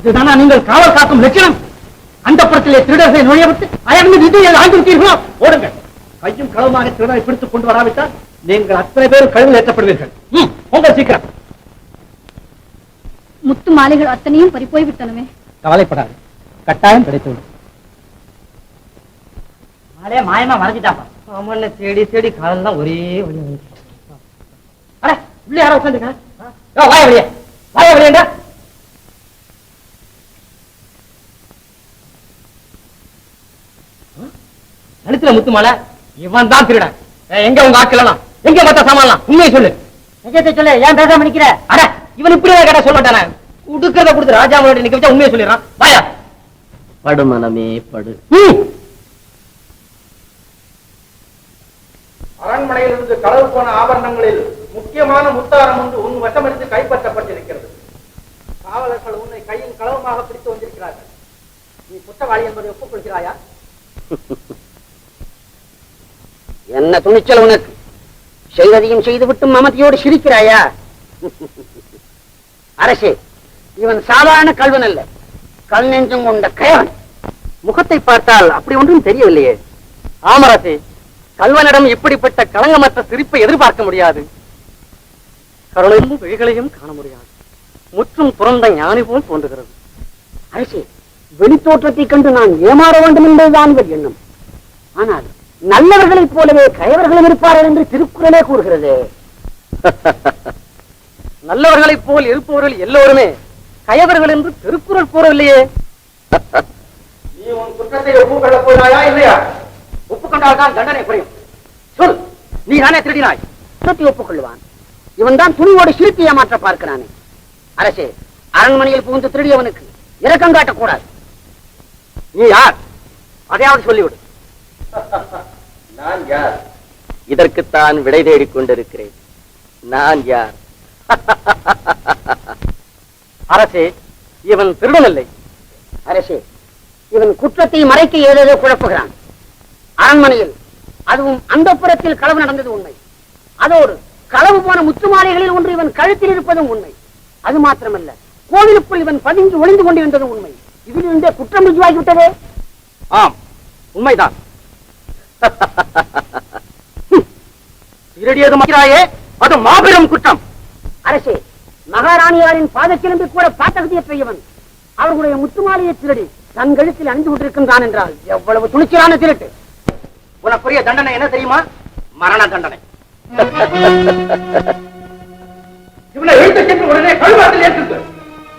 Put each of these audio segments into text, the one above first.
இதுதானா நீங்கள் காவல் காக்கும் லட்சணம்? அந்த புறத்திலே திருடர்களை நுழையவிட்டு அயர்ந்து விதியை ஆண்டு விட்டீர்களோ? ஓடுங்கள். கையும் களவுமாக திருடரை பிடித்துக் கொண்டு வராவிட்டால் நீங்கள் அத்தனை பேரும் கழுவில் ஏற்றப்படுவீர்கள். உங்கள் சீக்கிரம். முத்து மாலைகள் அத்தனையும் பறிப்போய் விட்டனவே. கவலைப்படாது, கட்டாயம் கிடைத்துவிடும். மாலையா மாயமா மறைஞ்சிட்டாப்பா. ஆமாண்ண, தேடி தேடி காலெல்லாம் ஒரே வழி. அட உள்ளே யாரோ உட்காந்துங்க. வாய வழியா, வாய வழியாண்டா. நடுத்துல முத்து மாலை, இவன் தான் திருடன். எங்க உங்க ஆட்கள் எங்க மத்த சாமான்லாம்? உண்மையை சொல்லு. நிஜத்தை சொல்லு. ஏன் பேசாம நிக்கிற? அட இவன் இப்படி கேட்டா சொல்ல மாட்டானே. கொடுக்கறத கொடுத்து ராஜா முன்னாடி நிக்க வச்சா உண்மையை சொல்லிடுறான். வாயா. படு மனமே படு. அரண்மனையிலிருந்து களவு போன ஆபரணங்களில் முக்கியமான முத்தாரம் ஒன்று உன் வசமடித்து கைப்பற்றப்பட்டிருக்கிறது. காவலர்கள் உன்னை கையின் களவுமாக பிடித்து வந்திருக்கிறார்கள். நீ குற்றவாளி என்பதை ஒப்புக்கொள்கிறாயா? என்ன துணிச்சல் உனக்கு? செய்வதையும் செய்துவிட்டு மமதியோடு சிரிக்கிறாயா? அரசே, இவன் சாதாரண கல்வன் அல்ல, கல் நெஞ்சம் கொண்ட கயவன். முகத்தை பார்த்தால் அப்படி ஒன்றும் தெரியவில்லையே. ஆமரசே, கல்வனிடம் இப்படிப்பட்ட களங்கமற்ற சிரிப்பை எதிர்பார்க்க முடியாது. கருணையும் விழிகளையும் காண முடியாது. முற்றும் துறந்த ஞானி போல் தோன்றுகிறது. அரசே, வெளித்தோற்றத்தை கண்டு நான் ஏமாற வேண்டும் என்பதுதான் இவர் எண்ணம். ஆனால் நல்லவர்களைப் போலவே கயவர்களும் இருப்பார்கள் என்று திருக்குறளே கூறுகிறது. நல்லவர்களைப் போல் இருப்பவர்கள் எல்லோருமே கயவர்கள் என்று திருக்குறள் கூறவில்லையே. நீ உன் குற்றத்தை ஒப்புக்கொள்ளப் போகிறாயா இல்லையா? ஒப்புக்கொண்டால் தான் தண்டனை குறையும். சொல், நீ தானே திருடினாய். குற்றத்தை ஒப்புக்கொள்வான். இவன் தான் துணியோடு சிரித்து ஏமாற்ற பார்க்கிறானே. அரசே, அரண்மனையில் புகுந்து திருடியவனுக்கு இரக்கம் காட்டக்கூடாது. நீ யார்? அதையாவது சொல்லிவிடு. நான் யார்? இதற்குத்தான் விடை தேடிக் கொண்டிருக்கிறேன். நான் யார்? அரசே, இவன் திருடனில்லை. அரசே, இவன் குற்றத்தை மறைக்க ஏதேதோ குழப்புகிறான். அரண்மனையில், அதுவும் அந்த புறத்தில் களவு நடந்தது உண்மை. அதோடு களவு போன முத்துமாலைகளில் ஒன்று இவன் கழுத்தில் இருப்பதும் உண்மை. அது மாத்திரமல்ல, கோவிலுக்குள் இவன் பதுங்கி ஒளிந்து கொண்டிருந்ததும் உண்மை. இதிலிருந்தே குற்றம் ருஜுவாகிவிட்டதே. ஆம், உண்மைதான். திருடியது மக்கிறாயே, அது மாபெரும் குற்றம். அரசே, மகாராணியாரின் பாதக்கிழம்பி கூட பாத்தகதியை பெய்யவன் அவர்களுடைய முத்துமாலையை திருடி தன் கழுத்தில் அணிந்து கொண்டிருக்கின்றான் என்றால் எவ்வளவு துணிச்சலான திருட்டு! உனக்குரிய தண்டனை என்ன தெரியுமா? மரண தண்டனை. இவனை எழுத்து சென்று உடனே கழுவாத்தில் ஏற்றுக்கு.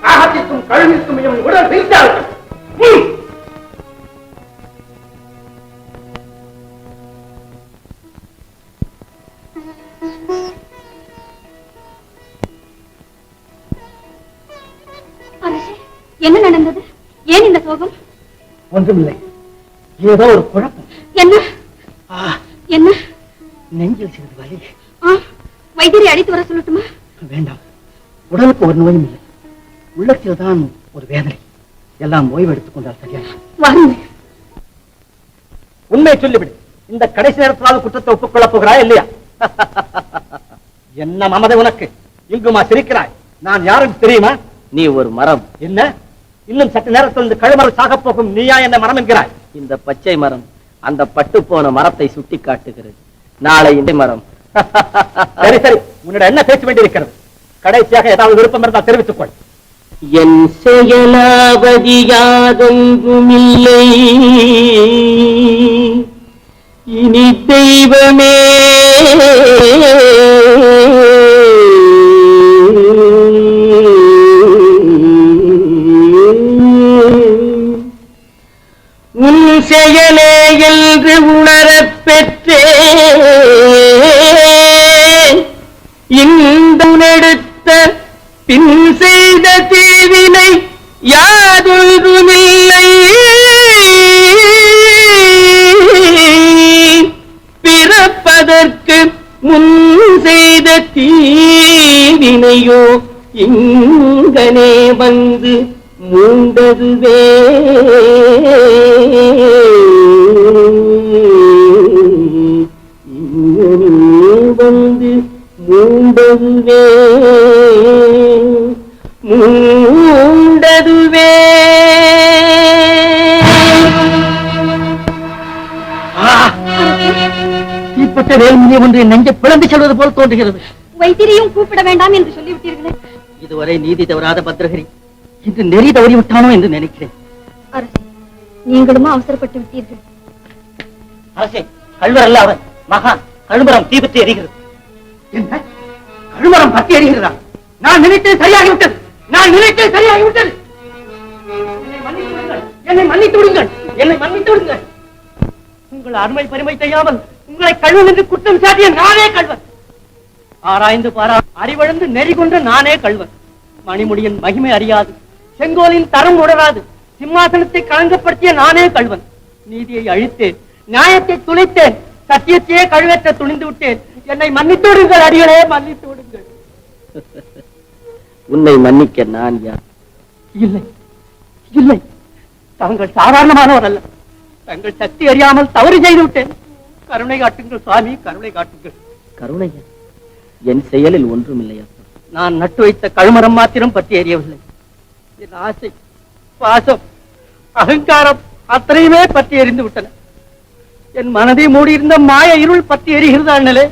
காகத்திற்கும் கழுவிற்கும் இவன் உடல் வீழ்த்தார்கள். என்ன நடந்தது? ஏன் இந்த சோகம்? ஒன்றுமில்லை, ஏதோ ஒரு குழப்பம். என்ன என்ன? நெஞ்சில் சிறிது வலி. வைத்தியரை அழைத்து வர சொல்லட்டுமா? வேண்டாம், உடலுக்கு ஒரு நோயும் இல்லை, உள்ளத்தில் தான் ஒரு வேதனை. எல்லாம் ஓய்வு எடுத்துக் கொண்டால் சரியா? வாருங்க. உண்மை சொல்லிவிடு. இந்த கடைசி நேரத்திலாவது குற்றத்தை ஒப்புக்கொள்ளப் போகிறாய் இல்லையா? என்ன மமதை உனக்கு? இங்குமா சிரிக்கிறாய்? நான் யாருன்னு தெரியுமா? நீ ஒரு மரம். என்ன, இன்னும் சற்று நேரத்தில் இந்த கழுமரம் சாகப் போகும் நீயா என்ன மரம் என்கிறாய்? இந்த பச்சை மரம் அந்த பட்டு போன மரத்தை சுட்டி காட்டுகிறது. நாளை இந்த மரம். சரி சரி, உன்னிடம் என்ன பேச வேண்டியிருக்கிறது? கடைசியாக ஏதாவது விருப்பம் இருந்தால் தெரிவித்துக் கொள். என் செயலாவதி யாதொன்றுமில்லை, இனி தெய்வமே உன் செயலே என்று உணரப் பெற்றேன். இந்த உணெடுத்த பின் செய்த தீவினை யாதொன்றுமில்லை, பிறப்பதற்கு முன் செய்த தீவினையோ இங்கனே வந்து மூண்டதுவே. இங்கனே வந்து மூண்டதுவே. மூண்டதுவே தீப்பட்ட வேல்முனை ஒன்று நெஞ்சை பிளந்து செல்வது போல் தோன்றுகிறது. வைத்திரியும் கூப்பிட வேண்டாம் என்று சொல்லிவிட்டீர்களே. இதுவரை நீதி தவறாத பத்ரகிரி இன்று நெறி தவறி விட்டானோ என்று நினைக்கிறேன். அரசே, நீங்களும் அவசரப்பட்டு விட்டீர்கள். அரசே, கல்வர் அல்ல அவன், மகான். கழுமரம் தீபத்தை எரிகிறது. என்ன, கழுமரம் பற்றி எரிகிறதா? நான் நினைத்தது சரியாகிவிட்டது. நான் நினைத்தது சரியாகிவிட்டது. என்னை மன்னித்து விடுங்கள், என்னை மன்னித்து விடுங்கள், என்னை மன்னித்து விடுங்கள். உங்கள் அருமை பெருமை செய்யாமல் உங்களை கழுவன் என்று குற்றம் சாட்டிய நானே கல்வன். ஆராய்ந்து பாரா அறிவழந்து நெறி கொன்ற நானே கல்வன். மணிமுடியின் மகிமை அறியாது, செங்கோலின் தரம் உணராது, சிம்மாசனத்தை களங்கப்படுத்திய நானே கல்வன். நீதியை அழித்தேன், நியாயத்தை துளைத்தேன், சத்தியத்தையே கழுவேற்ற துணிந்து விட்டேன். என்னை மன்னித்து விடுங்கள் அடிகளே, மன்னித்து விடுங்கள். உன்னை மன்னிக்க நான் யார்? இல்லை இல்லை, தாங்கள் சாதாரணமானவர் அல்ல. தங்கள் சக்தி அறியாமல் தவறு செய்து விட்டேன். கருணை காட்டுங்கள் சுவாமி, கருணை காட்டுங்கள். கருணையா? என் செயலில் ஒன்றுமில்லையா? நான் நட்டு வைத்த கழுமரம் மாத்திரம் பற்றி எறியவில்லை. என் ஆசை, பாசம், அகங்காரம் அத்தனையுமே பற்றி எரிந்து விட்டன. என் மனதை மூடியிருந்த மாய இருள் பற்றி எரிகிறது அண்ணலே.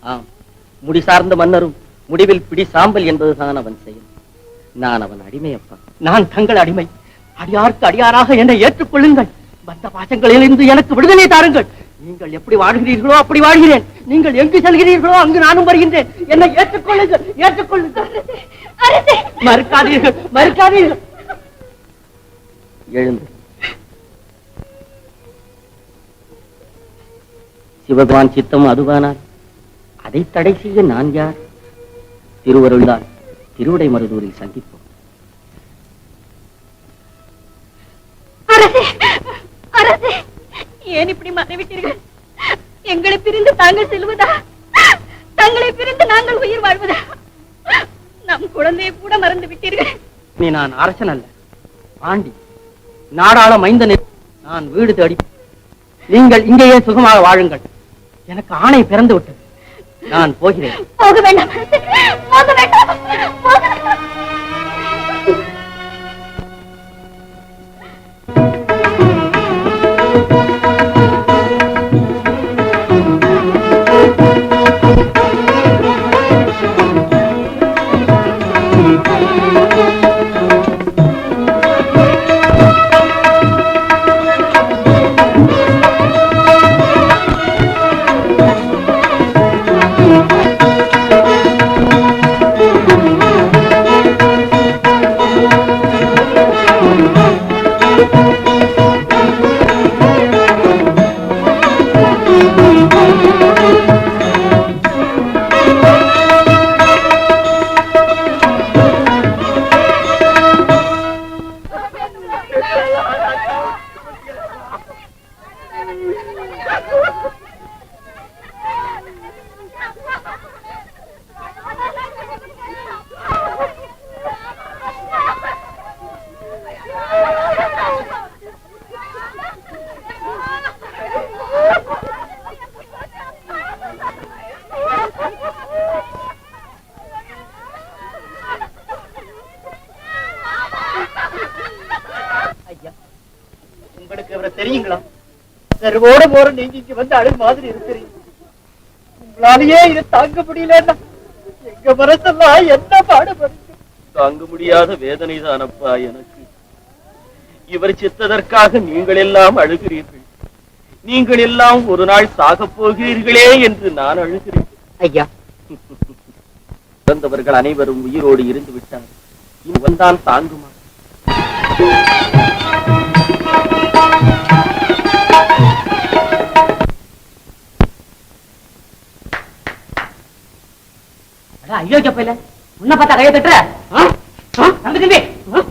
ஆம், முடி சார்ந்த மன்னரும் முடிவில் பிடி சாம்பல் என்பதுதான் அவன் செயல். நான் அவன் அடிமையப்பா. நான் தங்கள் அடிமை. அடியாருக்கு அடியாராக என்னை ஏற்றுக்கொள்ளுங்கள். பந்த பாசங்களிலிருந்து எனக்கு விடுதலை தாருங்கள். நீங்கள் எப்படி வாழ்கிறீர்களோ அப்படி வாழ்கிறேன். நீங்கள் எங்கு செல்கிறீர்களோ அங்கு நானும் வருகின்றேன். என்னை ஏற்றுக்கொள்ளுங்கள், ஏற்றுக்கொள்ளுங்கள். மறுக்காதீர்கள், மறுக்காதீர்கள். எழுந்து. சிவபெருமான் சித்தம் அதுவானால் அதை தடை செய்ய நான் யார்? திருவருள்தான். திருவிடை மருதூரில் சந்திப்போம். அரசே, அரசே, ஏன் இப்படி மறைவிட்டீர்கள்? எங்களை பிரிந்து தாங்கள் செல்வதா? தங்களை பிரிந்து நாங்கள் உயிர் வாழ்வதா? நம் குழந்தையை கூட மறந்து விட்டீர்கள். நீ நான் அரசன் அல்ல, ஆண்டி, நாடாள மைந்தனே. நான் வீடு தேடி, நீங்கள் இங்கேயே சுகமாக வாழுங்கள். எனக்கு ஆணை பிறந்து விட்டது. நான் போகிறேன். போக வேண்டாம், போக வேண்டாம், போக வேண்டாம். தெரியுங்களா? தெருவோட போற நீங்க இங்க வந்து அழகு மாதிரி இருக்கிறீங்க. உங்களாலேயே இதை தாங்க முடியலன்னா எங்க மனசெல்லாம் என்ன பாடுபடுது? தாங்க முடியாத வேதனை தானப்பா எனக்கு. இவர் சித்ததற்காக நீங்கள் எல்லாம் அழுகிறீர்கள். நீங்கள் எல்லாம் ஒரு நாள் சாக போகிறீர்களே என்று நான் அழுகிறேன். ஐயா, பிறந்தவர்கள் அனைவரும் உயிரோடு இருந்து விட்டார். இவன் தான் தாங்குமா? ஐயோ பையல, உன்னை பார்த்தா கையை தட்டுற?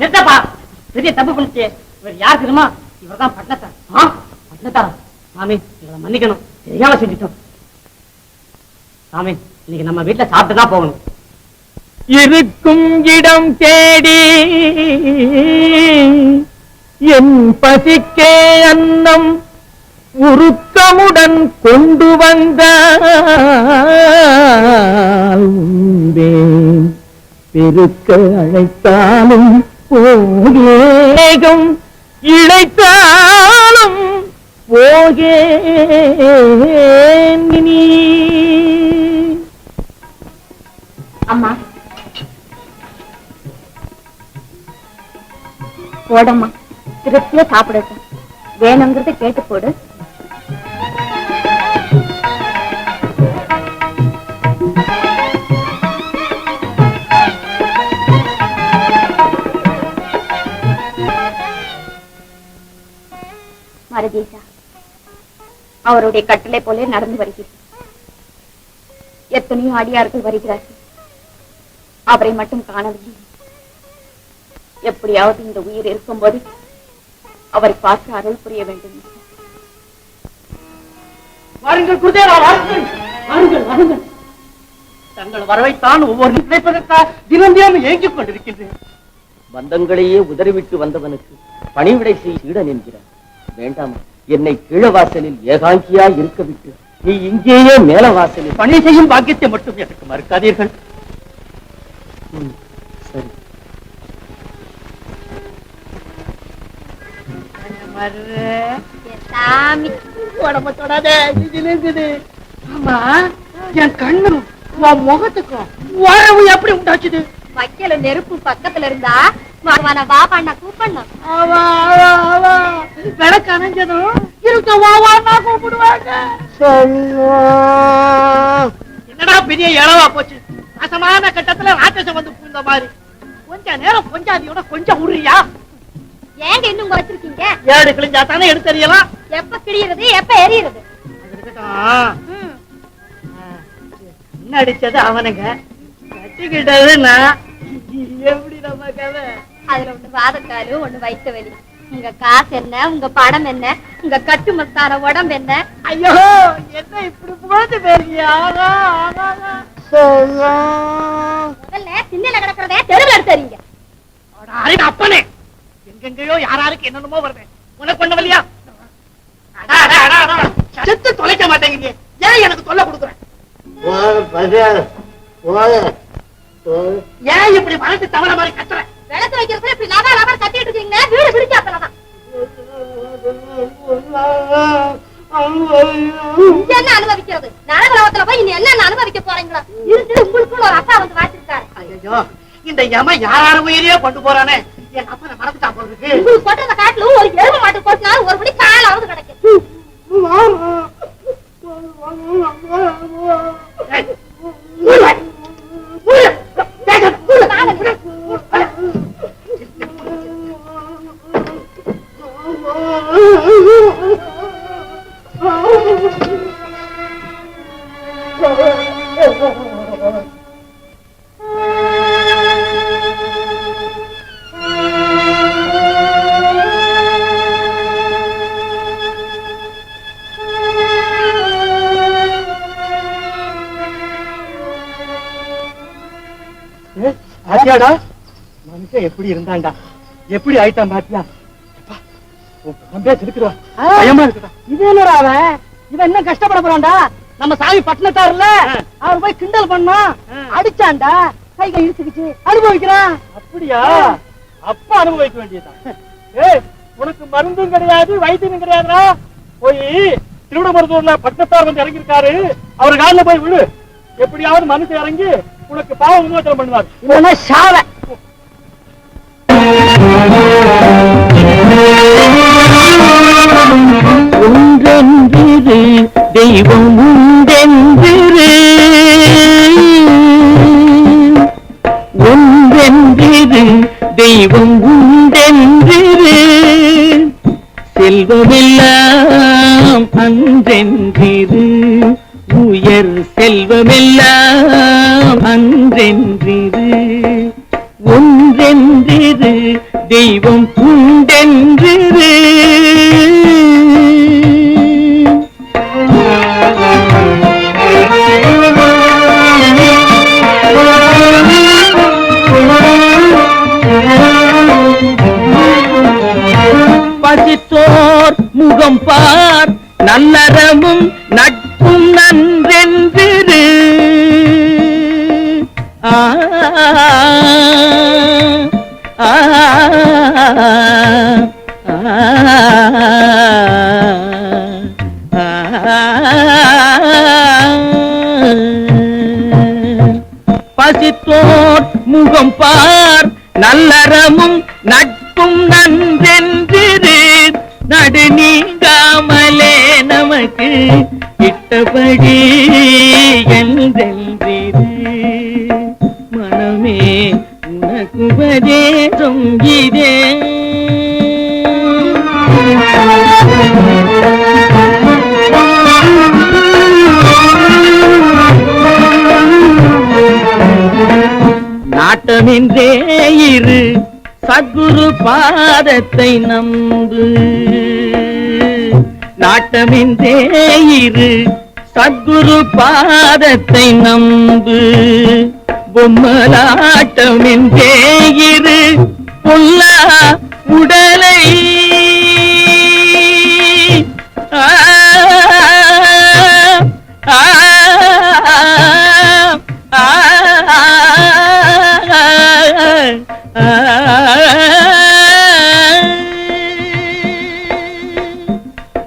நிறுத்தப்பா, பெரிய தப்பு பண்ணிச்சு. இவர் யார் தெரியுமா? இவர் தான் பட்னத்தார். பட்னத்தாரா? சாமி, இவரை மன்னிக்கணும், தெரியாம செஞ்சுட்டோம். சாமி, இன்னைக்கு நம்ம வீட்டுல சாப்பிட்டு தான் போகணும். இருக்கும் இடம் தேடி என் பசிக்கே அன்னம் உருக்கமுடன் கொண்டு வந்தால் உண்டேன். பெருக்க அழைத்தாலும் போகேகம் இழைத்தாலும் போகே நீ. அம்மா போடம்மா, திருப்தியா சாப்பிடட்டும். வேணுங்கிறத கேட்டு போடு. மரதேசா அவருடைய கட்டளை போல நடந்து வருகிறது. எத்தனையோ அடியார்கள் வருகிறார்கள், அவரை மட்டும் காணவில்லை. எப்படியாவது இந்த உயிர் இருக்கும்போது அவரை பார்த்து அருள் புரிய வேண்டும். வாருங்கள் குருதேவா, வாருங்கள் வாருங்கள் வாருங்கள். தங்கள் வரவைத்தான் ஒவ்வொரு நினைப்பதற்காக தினம் தினம் ஏங்கிக் கொண்டிருக்கின்றேன். பந்தங்களையே உதறிவிட்டு வந்தவனுக்கு பணிவிடை செய்யுடன் என்கிறார். வேண்டாம், என்னை கீழவாசலில் ஏகாங்கியா இருக்க விட்டு நீ இங்கேயே மேல வாசலில் பணி செய்யும் பாக்கியத்தை மட்டும் எனக்கு மறுக்காதீர்கள். சரி. உடம்ப தொடாதே, ஆமா என் கண்ணு உன் முகத்துக்கும் உறவு எப்படி உண்டாச்சுது? வைக்கல நெருப்பு பக்கத்துல இருந்தா வா பண்ண கூப்பிடணும். விளக்கு அணைஞ்சதும் இருக்க வாவான்னா கூப்பிடுவாங்க. என்னடா பெரிய இளவா போச்சு, அசமான கட்டத்துல ராட்சசம் வந்து பூந்த மாதிரி. கொஞ்ச நேரம் கொஞ்சாதியோட கொஞ்சம் உருறியா? ஏங்க இன்னும் வச்சிருக்கீங்க? ஏடு கிழிஞ்சா தானே எடுத்தறியலாம். எப்ப கிழியறது எப்ப எரியுறது? என்ன அடிச்சது அவனுங்க, கட்டிக்கிட்டது நான். எப்படி நம்ம கதை? அதுல ஒண்ணு வாதக்காலு, ஒண்ணு வயிற்று வலி. உங்க காசு என்ன, உங்க படம் என்ன, உங்க கட்டுமஸ்தான உடம்பு என்ன? ஐயோ என்ன இப்படி புகழ்ந்து பேசியா? முதல்ல சின்னல கிடக்கிறதே தெருவில் எடுத்துறீங்க. அப்பனே, எங்கெங்கயோ யாராருக்கு என்னென்னமோ வருது, உனக்கு ஒண்ணு வழியா? செத்து தொலைக்க மாட்டேங்கிறீங்க, ஏன் எனக்கு தொல்லை கொடுக்குறேன்? ஏன் இப்படி மனசு தவற மாதிரி கத்துற? விளக்கு வைக்கிறதுல இப்படி லாபா லாபா கட்டிட்டு இருக்கீங்களா? வீடு பிடிச்சாப்பதான் என்ன அனுபவிக்கிறது? நரகலோகத்துல போய் நீ என்ன அனுபவிக்க போறீங்களா? இருந்து உங்களுக்குள்ள ஒரு அப்பா வந்து வாச்சிருக்காரு. ஐயோ, இந்த யம யாராரு உயிரையே கொண்டு போறானே, என் அப்பா மறந்துட்டா போல இருக்கு. உங்களுக்கு போட்ட அந்த காட்டுல ஒரு எருமை மாட்டு போட்டினாலும் ஒரு படி காலாவது கிடைக்கும். மனுஷன் எப்படி இருந்தாண்டா, எப்படி ஆயிட்டான் பாத்தியா? இருக்குதா பயமா இருக்குதா? இது என்னடா அவன், இவன் என்ன கஷ்டப்பட போறான்டா? நம்ம சாமி பட்டணத்தாருல அவர் போய் கிண்டல் பண்ணா, அடிச்சான்டா, கைகள் இழுத்துக்கிச்சு அனுபவிக்கிறான். அப்படியா? அப்ப அனுபவிக்க வேண்டியதான். ஏய், உனக்கு மருந்தும் கிடையாது வைத்தியம் கிடையாதுடா. போய் திருவிடமருதூர்ல பட்டணத்தார் வந்து இறங்கிருக்காரு, அவர் காலில் போய் விழு. எப்படியாவது மனுஷன் இறங்கி உனக்கு பாவ விமோசனம் பண்ணுவார். இல்லைன்னா சாவ. ஒன்றென்றிரு தெய்வம் உண்டென்றிரு, ஒன்றென்றிரு தெய்வம் உண்டென்றிரு, செல்வமெல்லாம் அன்றென்றிரு, உயர் செல்வமெல்லாம் அன்றென்றிரு, ஒன்றென்றிரு தெய்வம் உண்டென்றிரு. பசித்தோர் முகம் பார், நல்லறமும் நட்பும் நன்றென்றிரு. நல்லறமும் நட்பும் நன்றென்றிரு நடு நீங்காமலே நமக்கு இட்டபடி என்றென்றிரு மனமே உனக்கு உபதேசம் இதே. நாட்டமின்றே இரு சத்குரு பாதத்தை நம்பு நாட்டமின்றே இரு சத்குரு பாதத்தை நம்பு பொம்மலாட்டமின்றே இரு பொல்லா உடலை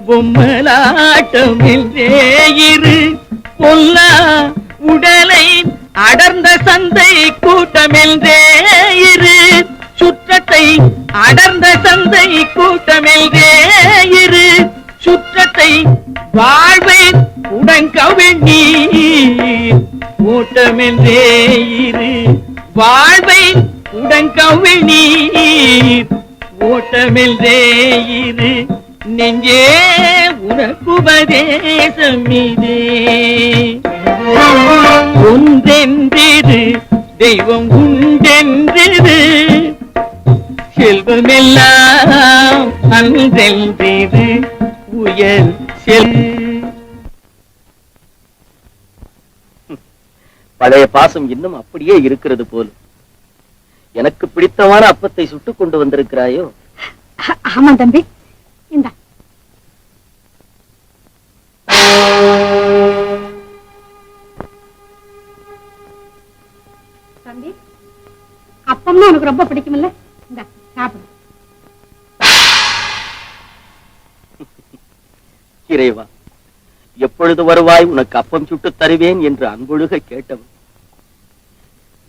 பொம்மலாட்டமின்றே இரு பொல்லா உடலை அடர்ந்த சந்தை கூட்டமென்றே இரு சுற்றத்தை அடர்ந்த சந்தை கூட்டமென்றே இரு சுற்றத்தை வாழ்வை உடங்கவிழ் ஓட்டமென்றே இரு வாழ்வை உடங்கவிழ் ஓட்டமென்றே இரு நெஞ்சே உனக்குபதேசம் இதே. ஒன்றென்றிரு தெய்வம் உண்டென்றிரு செல்வமெல்லாம் அன்றென்றிரு உயர் செல். பழைய பாசம் இன்னும் அப்படியே இருக்கிறது போல. எனக்கு பிடித்தமான அப்பத்தை சுட்டுக் கொண்டு வந்திருக்கிறாயோ? ஆமா தம்பி, இந்த தம்பி அப்பம்னா உனக்கு ரொம்ப பிடிக்கும்ல, இந்த சாப்பிடு. இறைவா, எப்பொழுது வருவாய் உனக்கு அப்பம் சுட்டு தருவேன் என்று அன்பொழுக கேட்டவன்.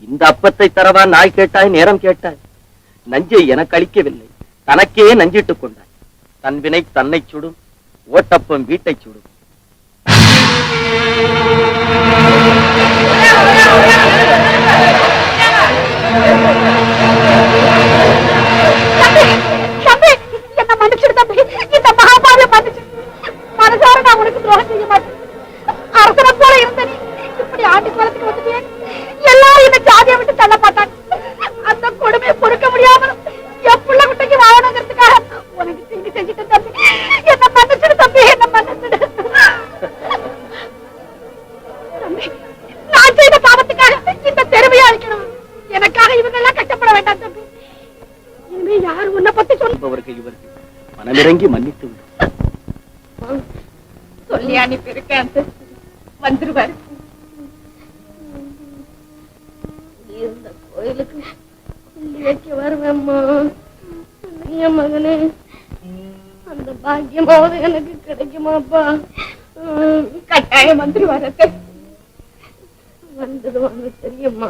இந்த அப்பத்தை தரவா நாய் கேட்டாய், நேரம் கேட்டாய். நஞ்சை எனக்கு அளிக்கவில்லை, தனக்கே நஞ்சிட்டுக் கொண்டாய். தன் வினை தன்னை சுடும், ஓட்டப்பம் வீட்டை சுடும். என்ன மன்னிச்சிடு தம்பி, இந்த மகாபாரியம் மன்னிச்சு. மனசார நான் உனக்கு துரோகம் செய்ய மாட்டேன். அரசனை போல இருந்த நீ இப்படி ஆண்டு காலத்துக்கு வந்துட்டே எல்லாரும் இந்த ஜாதியை விட்டு தள்ள மாட்டாங்க. அந்த கொடுமையை பொறுக்க முடியாமல் என் புள்ள குட்டைக்கு வாழணுங்கிறதுக்காக உனக்கு தீங்கு செஞ்சுட்டு தம்பி. என்ன மன்னிச்சிடு தம்பி, என்ன மன்னிச்சிடு தம்பி. நான் செய்த பாவத்துக்காக இந்த தெருவையை அழிக்கணும். எனக்காக இவங்க எல்லாம் கஷ்டப்பட வேண்டாம் தம்பி. இனிமே யாரு உன்னை பத்தி சொல்பவர்கள் இவர்கள் மனமிறங்கி மன்னித்து விடும். சொல்லி அனுப்பி இருக்கேன், வந்துருவாரு. இந்த கோயிலுக்கு வைக்க வருவேம்மா என் மகனே. அந்த பாக்கியமாவது எனக்கு கிடைக்குமாப்பா? கட்டாயம் வந்துருவாரு. வந்துடுவாங்க தெரியுமா?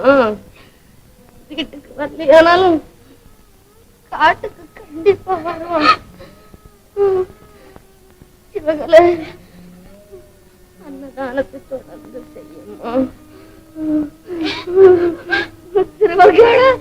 வீட்டுக்கு வரலையானாலும் காட்டுக்கு கண்டிப்பா வருவான். இவங்களே அன்னதானத்தை தொடர்ந்து செய்யுமா? திருவள்ளுவர்